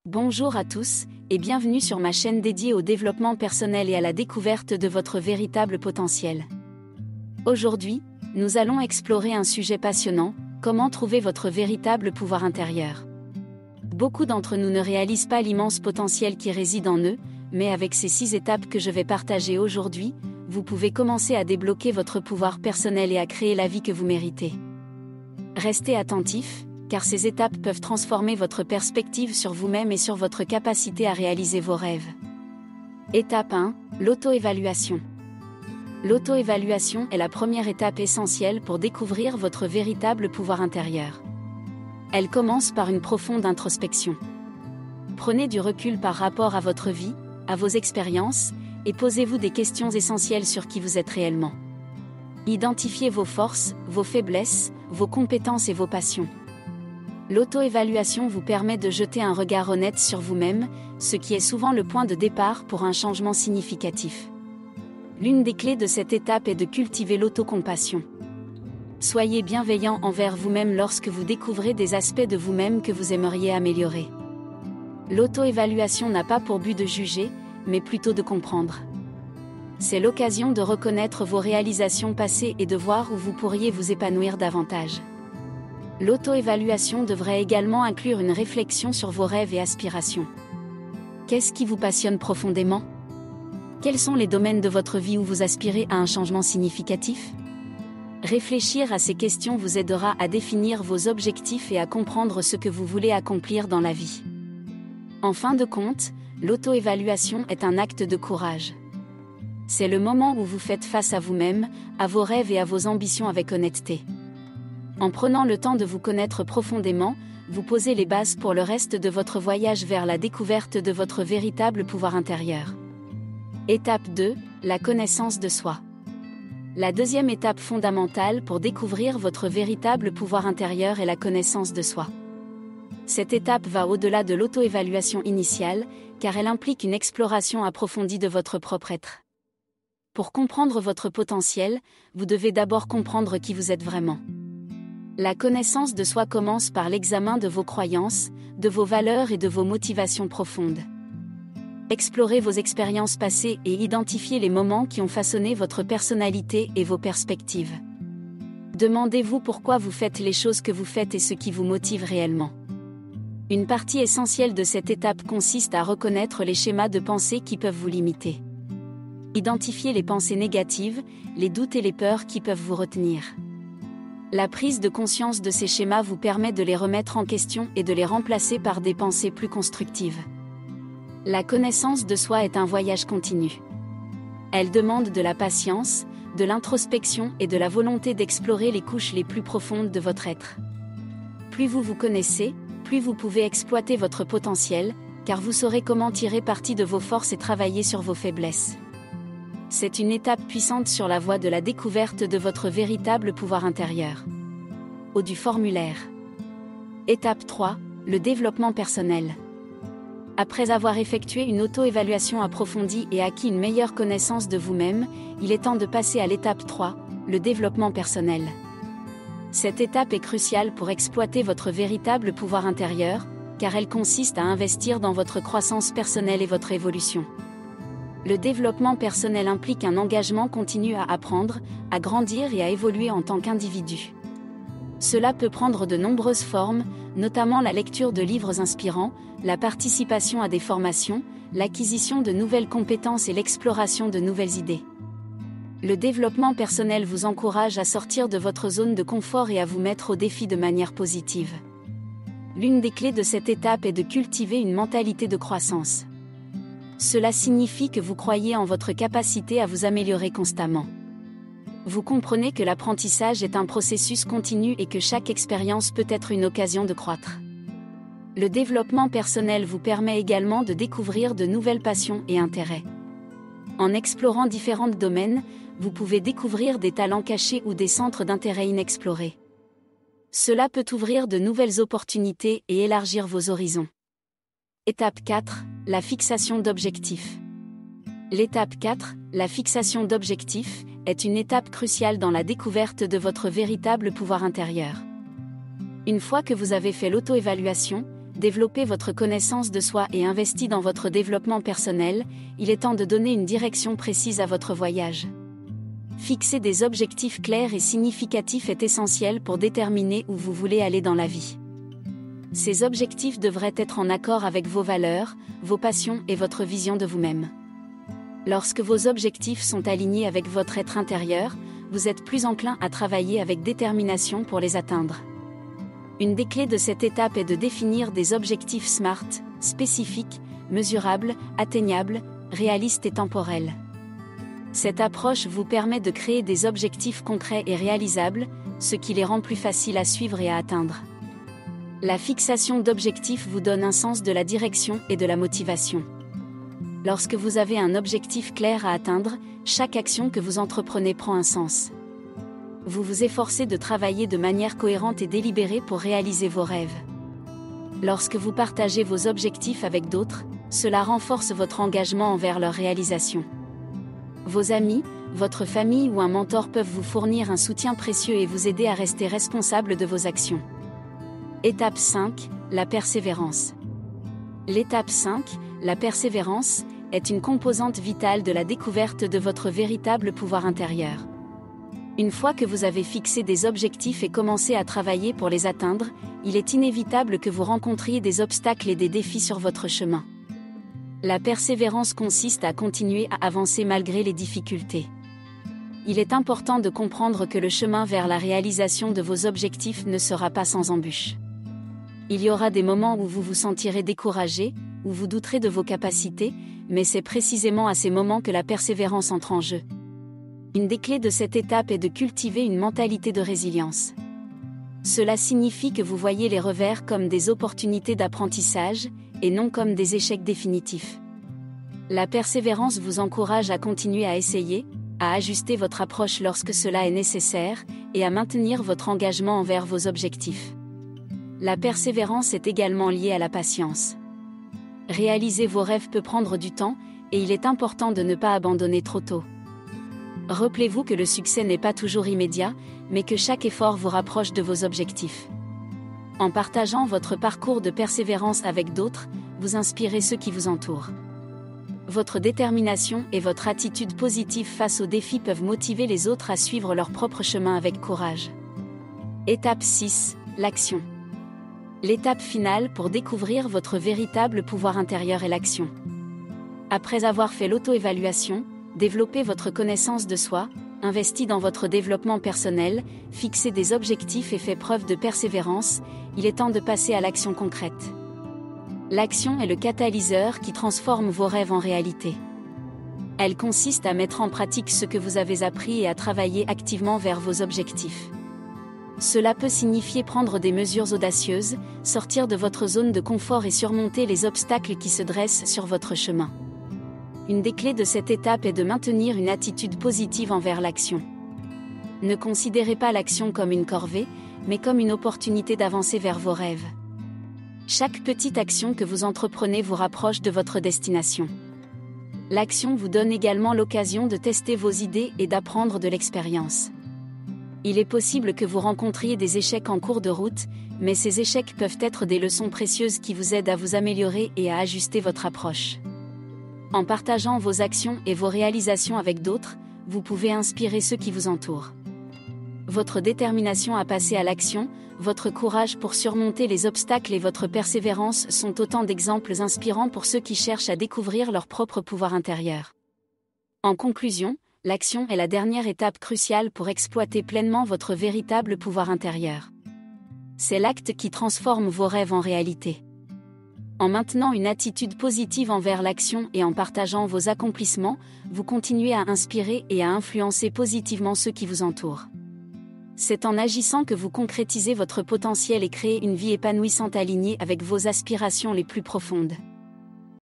Bonjour à tous, et bienvenue sur ma chaîne dédiée au développement personnel et à la découverte de votre véritable potentiel. Aujourd'hui, nous allons explorer un sujet passionnant, comment trouver votre véritable pouvoir intérieur. Beaucoup d'entre nous ne réalisent pas l'immense potentiel qui réside en eux, mais avec ces 6 étapes que je vais partager aujourd'hui, vous pouvez commencer à débloquer votre pouvoir personnel et à créer la vie que vous méritez. Restez attentifs, car ces étapes peuvent transformer votre perspective sur vous-même et sur votre capacité à réaliser vos rêves. Étape 1, l'auto-évaluation. L'auto-évaluation est la première étape essentielle pour découvrir votre véritable pouvoir intérieur. Elle commence par une profonde introspection. Prenez du recul par rapport à votre vie, à vos expériences, et posez-vous des questions essentielles sur qui vous êtes réellement. Identifiez vos forces, vos faiblesses, vos compétences et vos passions. L'auto-évaluation vous permet de jeter un regard honnête sur vous-même, ce qui est souvent le point de départ pour un changement significatif. L'une des clés de cette étape est de cultiver l'autocompassion. Soyez bienveillant envers vous-même lorsque vous découvrez des aspects de vous-même que vous aimeriez améliorer. L'auto-évaluation n'a pas pour but de juger, mais plutôt de comprendre. C'est l'occasion de reconnaître vos réalisations passées et de voir où vous pourriez vous épanouir davantage. L'auto-évaluation devrait également inclure une réflexion sur vos rêves et aspirations. Qu'est-ce qui vous passionne profondément ? Quels sont les domaines de votre vie où vous aspirez à un changement significatif ? Réfléchir à ces questions vous aidera à définir vos objectifs et à comprendre ce que vous voulez accomplir dans la vie. En fin de compte, l'auto-évaluation est un acte de courage. C'est le moment où vous faites face à vous-même, à vos rêves et à vos ambitions avec honnêteté. En prenant le temps de vous connaître profondément, vous posez les bases pour le reste de votre voyage vers la découverte de votre véritable pouvoir intérieur. Étape 2, la connaissance de soi. La deuxième étape fondamentale pour découvrir votre véritable pouvoir intérieur est la connaissance de soi. Cette étape va au-delà de l'auto-évaluation initiale, car elle implique une exploration approfondie de votre propre être. Pour comprendre votre potentiel, vous devez d'abord comprendre qui vous êtes vraiment. La connaissance de soi commence par l'examen de vos croyances, de vos valeurs et de vos motivations profondes. Explorez vos expériences passées et identifiez les moments qui ont façonné votre personnalité et vos perspectives. Demandez-vous pourquoi vous faites les choses que vous faites et ce qui vous motive réellement. Une partie essentielle de cette étape consiste à reconnaître les schémas de pensée qui peuvent vous limiter. Identifiez les pensées négatives, les doutes et les peurs qui peuvent vous retenir. La prise de conscience de ces schémas vous permet de les remettre en question et de les remplacer par des pensées plus constructives. La connaissance de soi est un voyage continu. Elle demande de la patience, de l'introspection et de la volonté d'explorer les couches les plus profondes de votre être. Plus vous vous connaissez, plus vous pouvez exploiter votre potentiel, car vous saurez comment tirer parti de vos forces et travailler sur vos faiblesses. C'est une étape puissante sur la voie de la découverte de votre véritable pouvoir intérieur. Au du formulaire. Étape 3, le développement personnel. Après avoir effectué une auto-évaluation approfondie et acquis une meilleure connaissance de vous-même, il est temps de passer à l'étape 3, le développement personnel. Cette étape est cruciale pour exploiter votre véritable pouvoir intérieur, car elle consiste à investir dans votre croissance personnelle et votre évolution. Le développement personnel implique un engagement continu à apprendre, à grandir et à évoluer en tant qu'individu. Cela peut prendre de nombreuses formes, notamment la lecture de livres inspirants, la participation à des formations, l'acquisition de nouvelles compétences et l'exploration de nouvelles idées. Le développement personnel vous encourage à sortir de votre zone de confort et à vous mettre au défi de manière positive. L'une des clés de cette étape est de cultiver une mentalité de croissance. Cela signifie que vous croyez en votre capacité à vous améliorer constamment. Vous comprenez que l'apprentissage est un processus continu et que chaque expérience peut être une occasion de croître. Le développement personnel vous permet également de découvrir de nouvelles passions et intérêts. En explorant différents domaines, vous pouvez découvrir des talents cachés ou des centres d'intérêt inexplorés. Cela peut ouvrir de nouvelles opportunités et élargir vos horizons. Étape 4, la fixation d'objectifs. L'étape 4, la fixation d'objectifs, est une étape cruciale dans la découverte de votre véritable pouvoir intérieur. Une fois que vous avez fait l'auto-évaluation, développez votre connaissance de soi et investi dans votre développement personnel, il est temps de donner une direction précise à votre voyage. Fixer des objectifs clairs et significatifs est essentiel pour déterminer où vous voulez aller dans la vie. Ces objectifs devraient être en accord avec vos valeurs, vos passions et votre vision de vous-même. Lorsque vos objectifs sont alignés avec votre être intérieur, vous êtes plus enclin à travailler avec détermination pour les atteindre. Une des clés de cette étape est de définir des objectifs SMART, spécifiques, mesurables, atteignables, réalistes et temporels. Cette approche vous permet de créer des objectifs concrets et réalisables, ce qui les rend plus faciles à suivre et à atteindre. La fixation d'objectifs vous donne un sens de la direction et de la motivation. Lorsque vous avez un objectif clair à atteindre, chaque action que vous entreprenez prend un sens. Vous vous efforcez de travailler de manière cohérente et délibérée pour réaliser vos rêves. Lorsque vous partagez vos objectifs avec d'autres, cela renforce votre engagement envers leur réalisation. Vos amis, votre famille ou un mentor peuvent vous fournir un soutien précieux et vous aider à rester responsable de vos actions. Étape 5, la persévérance. L'étape 5, la persévérance, est une composante vitale de la découverte de votre véritable pouvoir intérieur. Une fois que vous avez fixé des objectifs et commencé à travailler pour les atteindre, il est inévitable que vous rencontriez des obstacles et des défis sur votre chemin. La persévérance consiste à continuer à avancer malgré les difficultés. Il est important de comprendre que le chemin vers la réalisation de vos objectifs ne sera pas sans embûches. Il y aura des moments où vous vous sentirez découragé, où vous douterez de vos capacités, mais c'est précisément à ces moments que la persévérance entre en jeu. Une des clés de cette étape est de cultiver une mentalité de résilience. Cela signifie que vous voyez les revers comme des opportunités d'apprentissage, et non comme des échecs définitifs. La persévérance vous encourage à continuer à essayer, à ajuster votre approche lorsque cela est nécessaire, et à maintenir votre engagement envers vos objectifs. La persévérance est également liée à la patience. Réaliser vos rêves peut prendre du temps, et il est important de ne pas abandonner trop tôt. Rappelez-vous que le succès n'est pas toujours immédiat, mais que chaque effort vous rapproche de vos objectifs. En partageant votre parcours de persévérance avec d'autres, vous inspirez ceux qui vous entourent. Votre détermination et votre attitude positive face aux défis peuvent motiver les autres à suivre leur propre chemin avec courage. Étape 6, l'action. L'étape finale pour découvrir votre véritable pouvoir intérieur est l'action. Après avoir fait l'auto-évaluation, développé votre connaissance de soi, investi dans votre développement personnel, fixé des objectifs et fait preuve de persévérance, il est temps de passer à l'action concrète. L'action est le catalyseur qui transforme vos rêves en réalité. Elle consiste à mettre en pratique ce que vous avez appris et à travailler activement vers vos objectifs. Cela peut signifier prendre des mesures audacieuses, sortir de votre zone de confort et surmonter les obstacles qui se dressent sur votre chemin. Une des clés de cette étape est de maintenir une attitude positive envers l'action. Ne considérez pas l'action comme une corvée, mais comme une opportunité d'avancer vers vos rêves. Chaque petite action que vous entreprenez vous rapproche de votre destination. L'action vous donne également l'occasion de tester vos idées et d'apprendre de l'expérience. Il est possible que vous rencontriez des échecs en cours de route, mais ces échecs peuvent être des leçons précieuses qui vous aident à vous améliorer et à ajuster votre approche. En partageant vos actions et vos réalisations avec d'autres, vous pouvez inspirer ceux qui vous entourent. Votre détermination à passer à l'action, votre courage pour surmonter les obstacles et votre persévérance sont autant d'exemples inspirants pour ceux qui cherchent à découvrir leur propre pouvoir intérieur. En conclusion, l'action est la dernière étape cruciale pour exploiter pleinement votre véritable pouvoir intérieur. C'est l'acte qui transforme vos rêves en réalité. En maintenant une attitude positive envers l'action et en partageant vos accomplissements, vous continuez à inspirer et à influencer positivement ceux qui vous entourent. C'est en agissant que vous concrétisez votre potentiel et créez une vie épanouissante alignée avec vos aspirations les plus profondes.